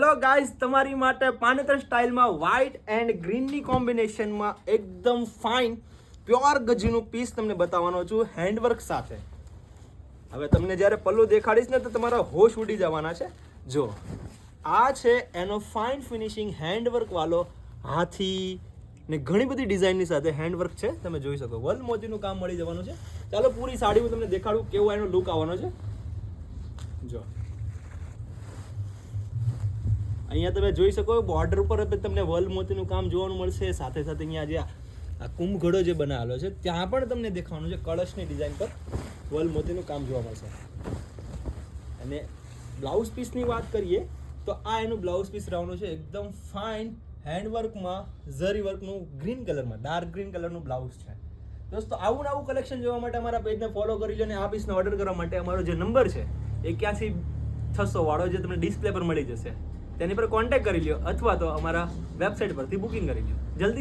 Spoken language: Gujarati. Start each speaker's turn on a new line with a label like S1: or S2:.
S1: હેલો ગાઈઝ, તમારી માટે પાનેતર સ્ટાઇલમાં વ્હાઇટ એન્ડ ગ્રીનની કોમ્બિનેશનમાં એકદમ ફાઇન પ્યોર ગજીનું પીસ તમને બતાવવાનો છું હેન્ડવર્ક સાથે. હવે તમને જ્યારે પલ્લુ દેખાડીશ ને તો તમારા હોશ ઉડી જવાના છે. જો આ છે એનો ફાઇન ફિનિશિંગ હેન્ડવર્ક વાળો હાથી ને ઘણી બધી ડિઝાઇનની સાથે હેન્ડવર્ક છે. તમે જોઈ શકો વલ મોતીનું કામ મળી જવાનું છે. ચાલો પૂરી સાડી હું તમને દેખાડું કેવો એનો લુક આવવાનો છે. જો અહીંયા તમે જોઈ શકો બોર્ડર ઉપર તમને વલ મોતીનું કામ જોવાનું મળશે. સાથે સાથે અહીંયા જે આ કુંભઘડો જે બનાવેલો છે ત્યાં પણ તમને દેખાવાનું છે કળશની ડિઝાઇન પર વલ મોતીનું કામ જોવા મળશે. અને બ્લાઉઝ પીસની વાત કરીએ તો આ એનું બ્લાઉઝ પીસ રહેવાનું છે એકદમ ફાઇન હેન્ડવર્કમાં ઝરી વર્કનું ગ્રીન કલરમાં ડાર્ક ગ્રીન કલરનું બ્લાઉઝ છે. દોસ્તો આવું નવું કલેક્શન જોવા માટે અમારા પેજને ફોલો કરી લો અને આ પીસનો ઓર્ડર કરવા માટે અમારો જે નંબર છે 81 વાળો જે તમને ડિસ્પ્લે પર મળી જશે તેની પર કોન્ટેક્ટ કરી લ્યો અથવા તો અમારા વેબસાઇટ પરથી બુકિંગ કરી લ્યો જલ્દી.